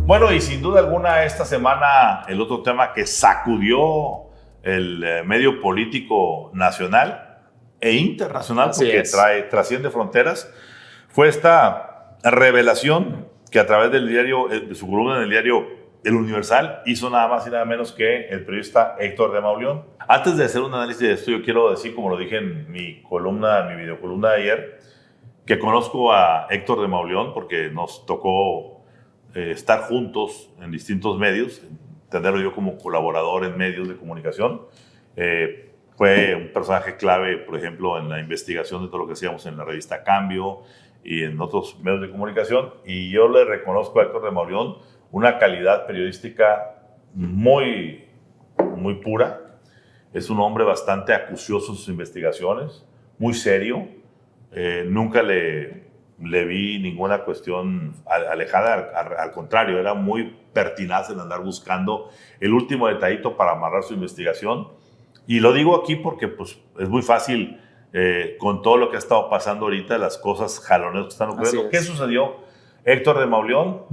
Bueno, y sin duda alguna esta semana el otro tema que sacudió el medio político nacional e internacional, porque trasciende fronteras, fue esta revelación que a través del diario, de su columna en el diario El Universal, hizo nada más y nada menos que el periodista Héctor de Mauleón. Antes de hacer un análisis de esto, yo quiero decir, como lo dije en mi columna, en mi videocolumna de ayer, que conozco a Héctor de Mauleón porque nos tocó estar juntos en distintos medios, tenerlo yo como colaborador en medios de comunicación. Fue un personaje clave, por ejemplo, en la investigación de todo lo que hacíamos en la revista Cambio y en otros medios de comunicación, y yo le reconozco a Héctor de Mauleón una calidad periodística muy, muy pura. Es un hombre bastante acucioso en sus investigaciones, muy serio. Nunca le vi ninguna cuestión alejada, al contrario, era muy pertinaz en andar buscando el último detallito para amarrar su investigación. Y lo digo aquí porque pues, es muy fácil, con todo lo que ha estado pasando ahorita, las cosas jaloneras que están ocurriendo. ¿Qué sucedió? Héctor de Mauleón,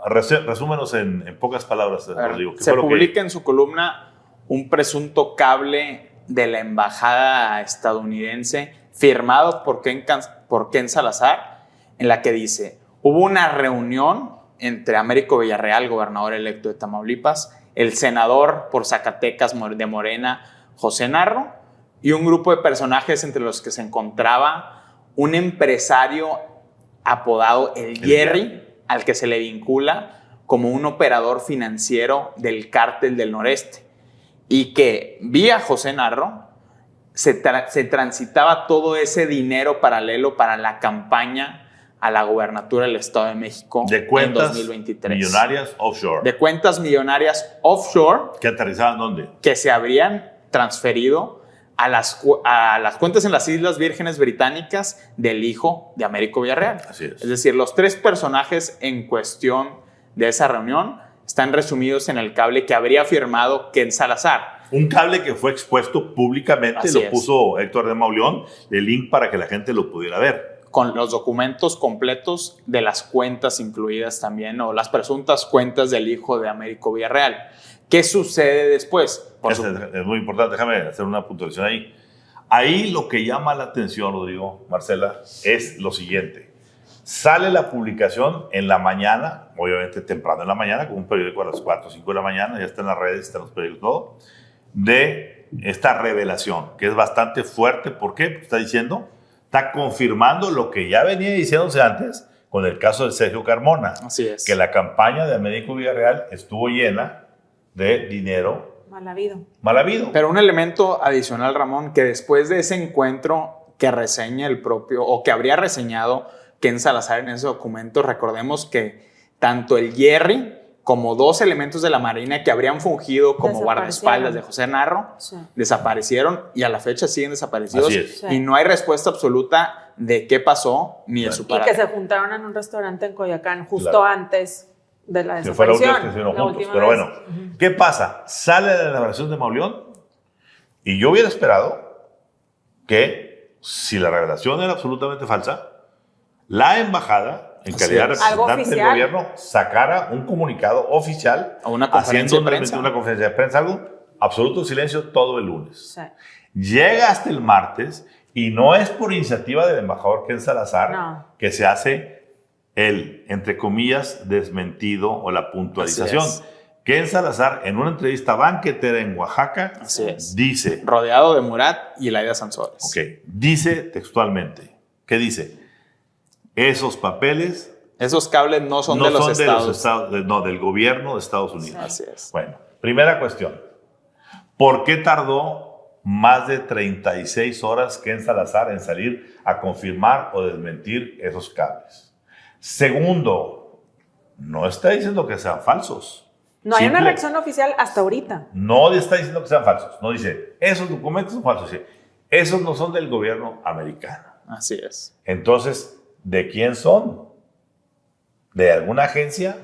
resúmenos en pocas palabras, Rodrigo. Se publica en su columna un presunto cable de la embajada estadounidense firmado por Ken Salazar, en la que dice: hubo una reunión entre Américo Villarreal, gobernador electo de Tamaulipas, el senador por Zacatecas de Morena, José Narro, y un grupo de personajes entre los que se encontraba un empresario apodado el Jerry, al que se le vincula como un operador financiero del Cártel del Noreste, y que vía José Narro se transitaba todo ese dinero paralelo para la campaña a la gubernatura del Estado de México de cuentas en 2023. Millonarias offshore. De cuentas millonarias offshore. ¿Que aterrizaban dónde? Que se habrían transferido a las cuentas en las Islas Vírgenes Británicas del hijo de Américo Villarreal. Así es. Es decir, los tres personajes en cuestión de esa reunión están resumidos en el cable que habría firmado Ken Salazar. Un cable que fue expuesto públicamente, puso Héctor de Mauleón, el link para que la gente lo pudiera ver. Con los documentos completos de las cuentas incluidas también, o las presuntas cuentas del hijo de Américo Villarreal. ¿Qué sucede después? Es muy importante, déjame hacer una puntualización ahí. Ahí lo que llama la atención, Rodrigo, Marcela, es lo siguiente. Sale la publicación en la mañana, obviamente temprano en la mañana, con un periódico a las 4 o 5 de la mañana, ya está en las redes, está en los periódicos, todo, de esta revelación, que es bastante fuerte. ¿Por qué? Porque está confirmando lo que ya venía diciéndose antes con el caso de Sergio Carmona. Así es. Que la campaña de Américo Villarreal estuvo llena de dinero mal habido. Pero un elemento adicional, Ramón, que después de ese encuentro que reseña el propio, o que habría reseñado Ken Salazar en ese documento, recordemos que tanto el Jerry como dos elementos de la Marina que habrían fungido como guardaespaldas de José Narro, desaparecieron, y a la fecha siguen desaparecidos. Y no hay respuesta absoluta de qué pasó ni de su paradero. Y que se juntaron en un restaurante en Coyoacán justo antes de la desaparición. Que fue la última que estuvieron juntos. Pero bueno, ¿qué pasa? Sale la revelación de Mauleón, y yo hubiera esperado que, si la revelación era absolutamente falsa, la embajada, en calidad de representante del gobierno, sacara un comunicado oficial, o una conferencia de prensa. Una conferencia de prensa, algo, absoluto silencio todo el lunes. Llega hasta el martes, y no es por iniciativa del embajador Ken Salazar que se hace el, entre comillas, desmentido o la puntualización. Ken Salazar, en una entrevista banquetera en Oaxaca, dice, rodeado de Murat y Laida Sansores. Dice textualmente, ¿qué dice? Esos papeles, esos cables no son de los Estados. No, del gobierno de Estados Unidos. Así es. Bueno, primera cuestión. ¿Por qué tardó más de 36 horas Ken Salazar en salir a confirmar o desmentir esos cables? Segundo, no está diciendo que sean falsos. No hay una reacción oficial hasta ahorita. No está diciendo que sean falsos. No dice, esos documentos son falsos. Dice, esos no son del gobierno americano. Así es. Entonces, ¿de quién son? ¿De alguna agencia?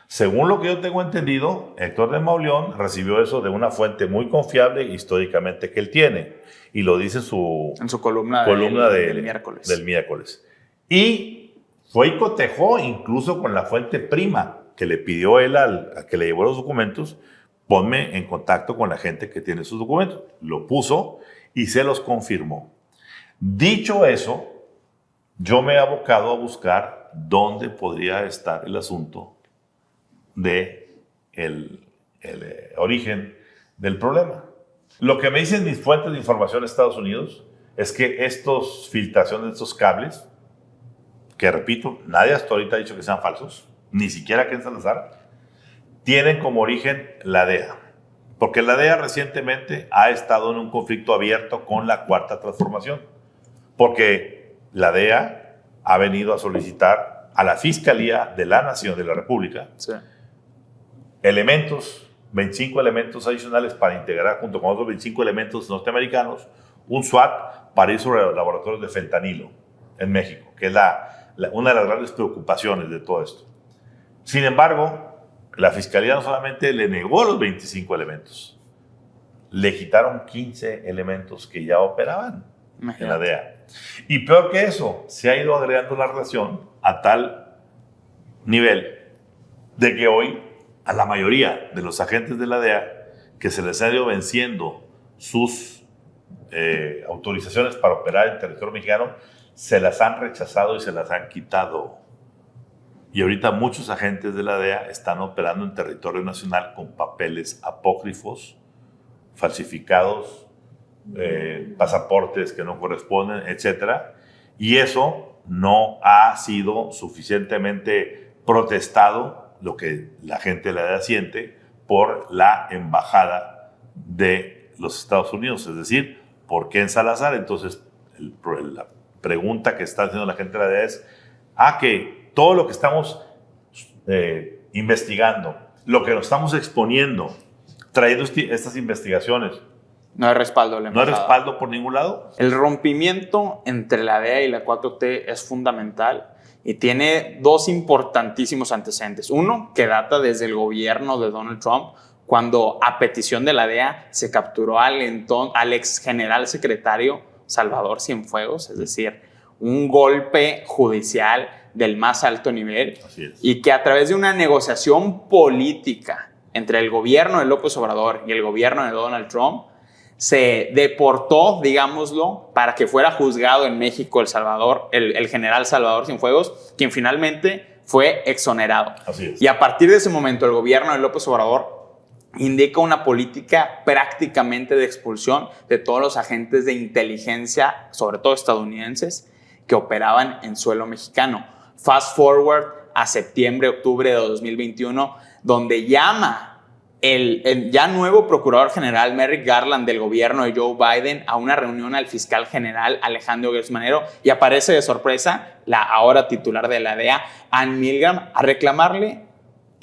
Según lo que yo tengo entendido, Héctor de Mauleón recibió eso de una fuente muy confiable históricamente que él tiene. Y lo dice en su columna del miércoles. Y fue y cotejó incluso con la fuente prima que le pidió él al que le llevó los documentos, ponme en contacto con la gente que tiene sus documentos. Lo puso y se los confirmó. Dicho eso, yo me he abocado a buscar dónde podría estar el asunto de el origen del problema. Lo que me dicen mis fuentes de información en Estados Unidos es que estas filtraciones de estos cables, que repito, nadie hasta ahorita ha dicho que sean falsos, ni siquiera Ken Salazar, tienen como origen la DEA. Porque la DEA recientemente ha estado en un conflicto abierto con la Cuarta Transformación. Porque la DEA ha venido a solicitar a la Fiscalía de la Nación, de la República, Sí. 25 elementos adicionales para integrar junto con otros 25 elementos norteamericanos un SWAT para ir sobre los laboratorios de fentanilo en México, que es una de las grandes preocupaciones de todo esto. Sin embargo, la Fiscalía no solamente le negó los 25 elementos, le quitaron 15 elementos que ya operaban en la DEA. Y peor que eso, se ha ido agregando la relación a tal nivel de que hoy a la mayoría de los agentes de la DEA que se les ha ido venciendo sus autorizaciones para operar en territorio mexicano, se las han rechazado y se las han quitado. Y ahorita muchos agentes de la DEA están operando en territorio nacional con papeles apócrifos, falsificados, pasaportes que no corresponden, etc. Y eso no ha sido suficientemente protestado, lo que la gente de la DEA siente, por la embajada de los Estados Unidos, es decir, por Ken Salazar. Entonces, la pregunta que está haciendo la gente de la DEA es, que todo lo que estamos investigando, lo que nos estamos exponiendo, trayendo estas investigaciones, no hay respaldo. ¿no hay respaldo por ningún lado? El rompimiento entre la DEA y la 4T es fundamental y tiene dos importantísimos antecedentes. Uno, que data desde el gobierno de Donald Trump, cuando a petición de la DEA se capturó al ex general secretario Salvador Cienfuegos, es decir, un golpe judicial del más alto nivel. Así es. Y que a través de una negociación política entre el gobierno de López Obrador y el gobierno de Donald Trump, se deportó, digámoslo, para que fuera juzgado en México el general Salvador Cienfuegos, quien finalmente fue exonerado. Así es. Y a partir de ese momento, el gobierno de López Obrador indica una política prácticamente de expulsión de todos los agentes de inteligencia, sobre todo estadounidenses, que operaban en suelo mexicano. Fast forward a septiembre, octubre de 2021, donde llama el ya nuevo procurador general Merrick Garland del gobierno de Joe Biden a una reunión al fiscal general Alejandro Gertz Manero, y aparece de sorpresa la ahora titular de la DEA, Ann Milgram, a reclamarle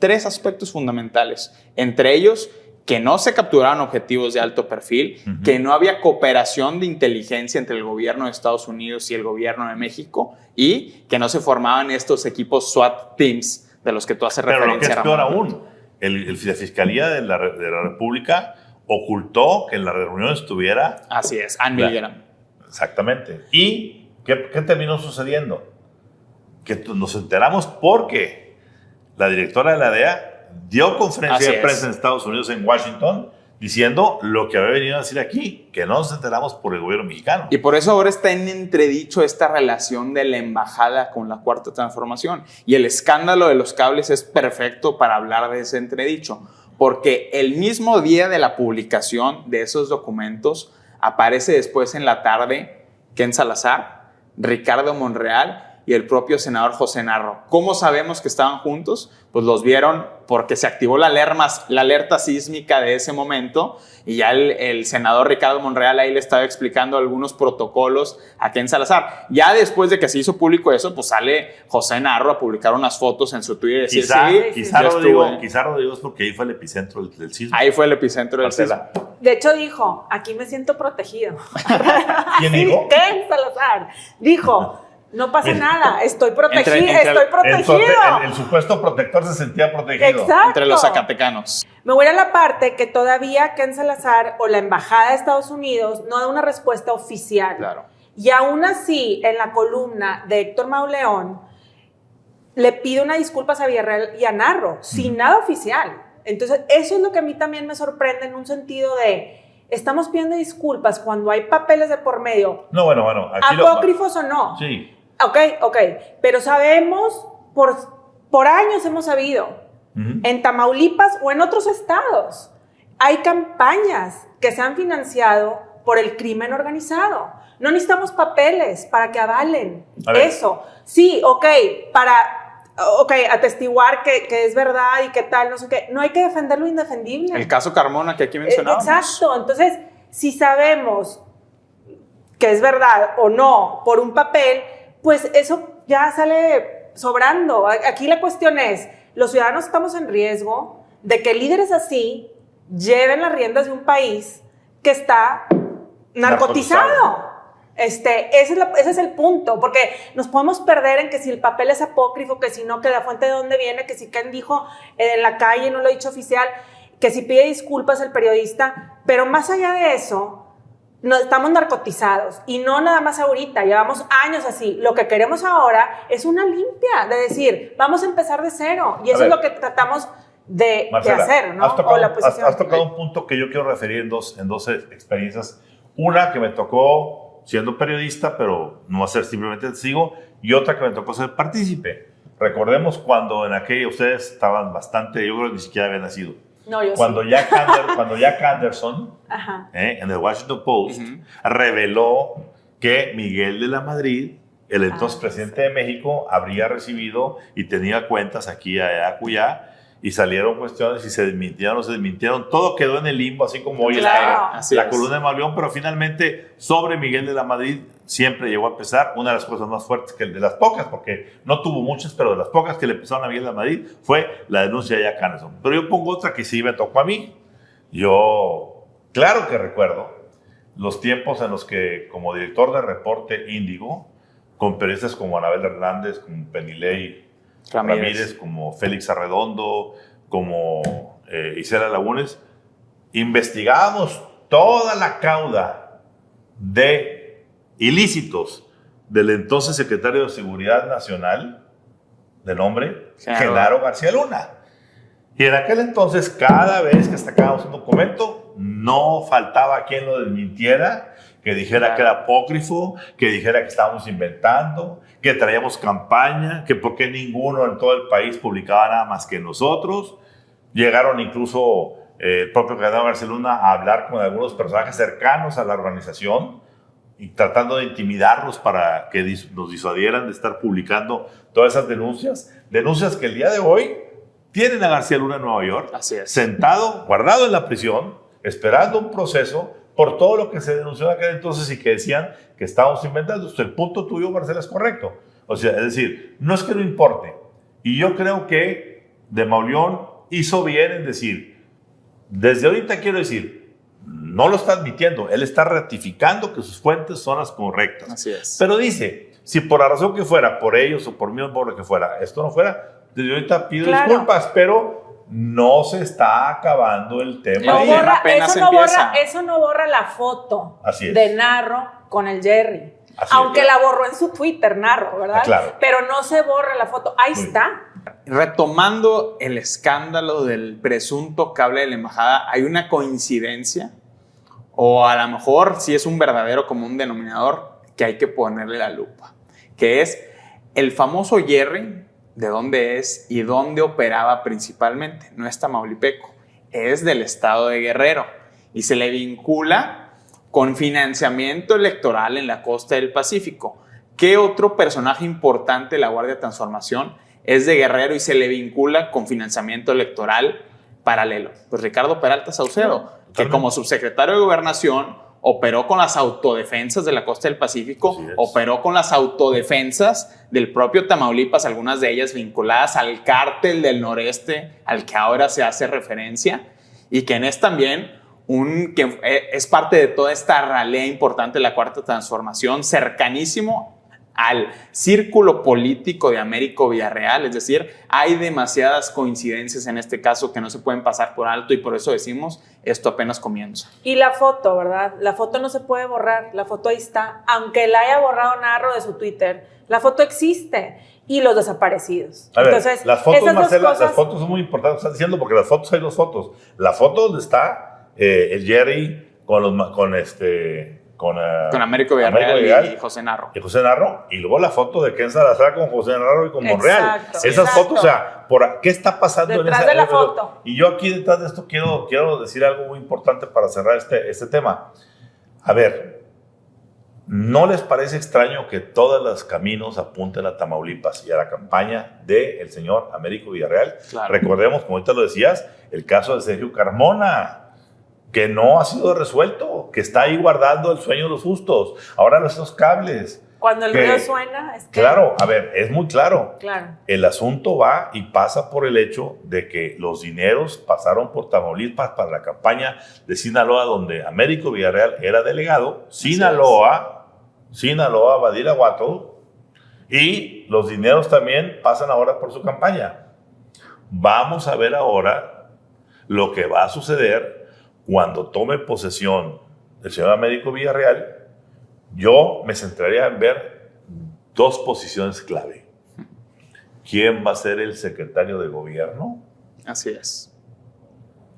3 aspectos fundamentales, entre ellos que no se capturaron objetivos de alto perfil, que no había cooperación de inteligencia entre el gobierno de Estados Unidos y el gobierno de México, y que no se formaban estos equipos SWAT teams de los que tú haces referencia. Pero lo que es peor aún, la Fiscalía de la República ocultó que en la reunión estuviera... Así es, Ann Milgram. Exactamente. ¿Y qué terminó sucediendo? Que nos enteramos porque la directora de la DEA dio conferencia de prensa en Estados Unidos, en Washington, diciendo lo que había venido a decir aquí, que no nos enteramos por el gobierno mexicano. Y por eso ahora está en entredicho esta relación de la embajada con la Cuarta Transformación. Y el escándalo de los cables es perfecto para hablar de ese entredicho, porque el mismo día de la publicación de esos documentos aparece después en la tarde Ken Salazar, Ricardo Monreal y el propio senador José Narro. ¿Cómo sabemos que estaban juntos? Pues los vieron porque se activó la alerta sísmica de ese momento, y ya el senador Ricardo Monreal ahí le estaba explicando algunos protocolos a Ken Salazar. Ya después de que se hizo público eso, pues sale José Narro a publicar unas fotos en su Twitter y decir, quizá lo digo es porque ahí fue el epicentro del sismo. Ahí fue el epicentro del sismo. De hecho dijo, aquí me siento protegido. ¿Quién dijo? Ken Salazar dijo, no pasa nada, estoy protegido, estoy protegido. El supuesto protector se sentía protegido. Exacto. Entre los zacatecanos. Me voy a la parte que todavía Ken Salazar o la Embajada de Estados Unidos no da una respuesta oficial. Claro. Y aún así, en la columna de Héctor Mauleón, le pide una disculpa a Villarreal y a Narro, sin nada oficial. Entonces, eso es lo que a mí también me sorprende en un sentido de, estamos pidiendo disculpas cuando hay papeles de por medio. No, bueno. Aquí apócrifos o no. Sí. Ok. Pero sabemos, por años hemos sabido, en Tamaulipas o en otros estados, hay campañas que se han financiado por el crimen organizado. No necesitamos papeles para que avalen eso. Sí, atestiguar que es verdad y que tal, no sé qué. No hay que defender lo indefendible. El caso Carmona que aquí mencionábamos. Exacto. Entonces, si sabemos que es verdad o no por un papel, pues eso ya sale sobrando. Aquí la cuestión es, los ciudadanos estamos en riesgo de que líderes así lleven las riendas de un país que está narcotizado. Ese es el punto, porque nos podemos perder en que si el papel es apócrifo, que si no, que la fuente de dónde viene, que si Ken dijo en la calle, no lo ha dicho oficial, que si pide disculpas el periodista, pero más allá de eso, estamos narcotizados y no nada más ahorita, llevamos años así. Lo que queremos ahora es una limpia, de decir, vamos a empezar de cero, y eso es lo que tratamos de hacer, ¿no? Has tocado un punto que yo quiero referir en dos experiencias. Una que me tocó siendo periodista, pero no ser simplemente testigo, y otra que me tocó ser partícipe. Recordemos cuando en aquella ustedes estaban bastante, yo creo que ni siquiera habían nacido. No, yo cuando sí. Cuando Jack Anderson, en el Washington Post, reveló que Miguel de la Madrid, el entonces presidente de México, habría recibido y tenía cuentas aquí, allá, acullá, y salieron cuestiones y se desmintieron, no se desmintieron. Todo quedó en el limbo, así como hoy está la columna de Mauleón, pero finalmente sobre Miguel de la Madrid siempre llegó a pesar. Una de las cosas más fuertes, que de las pocas, porque no tuvo muchas, pero de las pocas que le pesaron a Miguel de la Madrid fue la denuncia de Jack Anderson. Pero yo pongo otra que sí me tocó a mí. Yo, claro que recuerdo los tiempos en los que, como director de Reporte Índigo, con periodistas como Anabel Hernández, como Penilei Ramírez, como Félix Arredondo, como Isela Lagunes, investigábamos toda la cauda de ilícitos del entonces secretario de Seguridad Nacional, de nombre Genaro García Luna. Y en aquel entonces, cada vez que sacábamos un documento, no faltaba quien lo desmintiera, que dijera que era apócrifo, que dijera que estábamos inventando, que traíamos campaña, que por qué ninguno en todo el país publicaba nada más que nosotros. Llegaron incluso el propio Genaro García Luna a hablar con algunos personajes cercanos a la organización y tratando de intimidarlos para que nos disuadieran de estar publicando todas esas denuncias que el día de hoy tienen a García Luna en Nueva York, sentado, guardado en la prisión, esperando un proceso por todo lo que se denunció en aquel entonces y que decían que estábamos inventando. Entonces, el punto tuyo, Marcela, es correcto. O sea, es decir, no es que no importe. Y yo creo que de Mauleón hizo bien en decir, desde ahorita quiero decir, no lo está admitiendo, él está ratificando que sus fuentes son las correctas. Así es. Pero dice, si por la razón que fuera, por ellos o por mí o por lo que fuera, esto no fuera, desde ahorita pido disculpas, pero no se está acabando el tema. Eso no borra la foto de Narro con el Jerry. Aunque la borró en su Twitter, Narro, ¿verdad? Claro. Pero no se borra la foto. Ahí está. Retomando el escándalo del presunto cable de la embajada, ¿hay una coincidencia? O a lo mejor sí es un verdadero común denominador que hay que ponerle la lupa. Que es el famoso Jerry, de dónde es y dónde operaba principalmente. No es tamaulipeco, es del estado de Guerrero y se le vincula con financiamiento electoral en la costa del Pacífico. ¿Qué otro personaje importante de la Guardia de Transformación es de Guerrero y se le vincula con financiamiento electoral paralelo? Pues Ricardo Peralta Saucedo, que como subsecretario de Gobernación operó con las autodefensas de la costa del Pacífico, operó con las autodefensas del propio Tamaulipas, algunas de ellas vinculadas al cártel del noreste al que ahora se hace referencia, y quien es también que es parte de toda esta ralea importante de la Cuarta Transformación, cercanísimo al círculo político de Américo Villarreal. Es decir, hay demasiadas coincidencias en este caso que no se pueden pasar por alto y por eso decimos, esto apenas comienza. Y la foto, ¿verdad? La foto no se puede borrar, la foto ahí está. Aunque la haya borrado Narro de su Twitter, la foto existe. y los desaparecidos. A ver, Entonces, las fotos, esas dos Marcela, cosas, las fotos son muy importantes, estás diciendo, porque las fotos hay dos fotos. La foto donde está el Jerry con Américo Villarreal y José Narro. Y José Narro, y luego la foto de Ken Salazar con José Narro y con Monreal. Exacto, Esas exacto. fotos, o sea, ¿qué está pasando Detrás en esa de la foto? Y yo aquí detrás de esto quiero decir algo muy importante para cerrar este tema. A ver, ¿no les parece extraño que todos los caminos apunten a Tamaulipas y a la campaña del señor Américo Villarreal? Claro. Recordemos, como ahorita lo decías, el caso de Sergio Carmona, que no ha sido resuelto, que está ahí guardando el sueño de los justos. Ahora esos cables. cuando el que- río suena, es que... Claro, a ver, es muy claro. Claro. El asunto va y pasa por el hecho de que los dineros pasaron por Tamaulipas para la campaña de Sinaloa, donde Américo Villarreal era delegado. Sinaloa, Badiraguato, y los dineros también pasan ahora por su campaña. Vamos a ver ahora lo que va a suceder cuando tome posesión el señor Américo Villarreal. Yo me centraría en ver dos posiciones clave. ¿Quién va a ser el secretario de gobierno? Así es.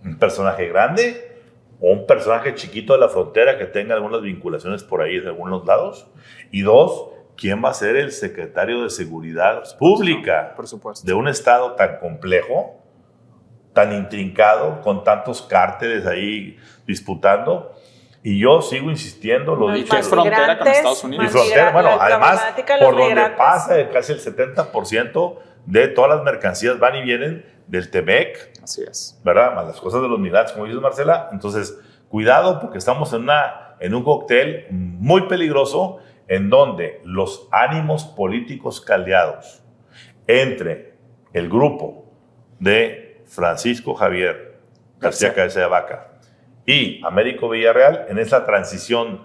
¿Un personaje grande o un personaje chiquito de la frontera que tenga algunas vinculaciones por ahí de algunos lados? Y dos, ¿quién va a ser el secretario de Seguridad Pública Por supuesto. de un estado tan complejo, tan intrincado, con tantos cárteles ahí disputando? Y yo sigo insistiendo, lo Más dicho. es frontera con Estados Unidos. Y frontera, bueno, la además, problemática de los por donde migrantes. pasa casi el 70% de todas las mercancías van y vienen del Temec, Así es. ¿verdad? Más las cosas de los migrantes, como dices, Marcela. Entonces, cuidado, porque estamos en un cóctel muy peligroso en donde los ánimos políticos caldeados entre el grupo de Francisco Javier García Cabeza de Vaca y Américo Villarreal en esa transición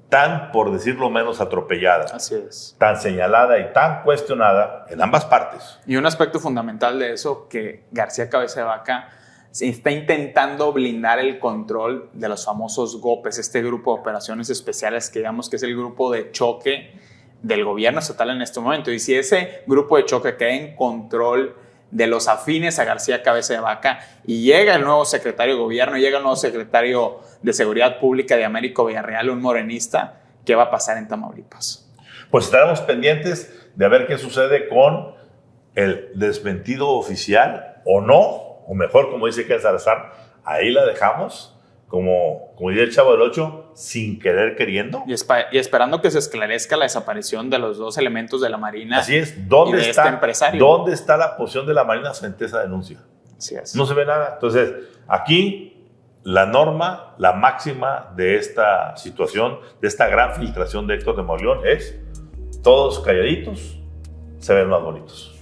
tan, por decirlo menos, atropellada, Así es. tan señalada y tan cuestionada en ambas partes. Y un aspecto fundamental de eso, que García Cabeza de Vaca se está intentando blindar el control de los famosos GOPES, este grupo de operaciones especiales que digamos que es el grupo de choque del gobierno estatal en este momento. Y si ese grupo de choque queda en control de los afines a García Cabeza de Vaca y llega el nuevo secretario de gobierno, llega el nuevo secretario de Seguridad Pública de Américo Villarreal, un morenista, ¿qué va a pasar en Tamaulipas? Pues estaremos pendientes de ver qué sucede con el desmentido oficial o no, o mejor, como dice Ken Salazar, ahí la dejamos, como diría el Chavo del Ocho, sin querer queriendo. Y esperando que se esclarezca la desaparición de los dos elementos de la Marina. Así es, y ¿dónde de está, este empresario? ¿dónde está la posición de la Marina frente a esa denuncia? Así es. No se ve nada. Entonces, aquí la norma, la máxima de esta situación, de esta gran filtración de Héctor de Mauleón es: todos calladitos se ven más bonitos.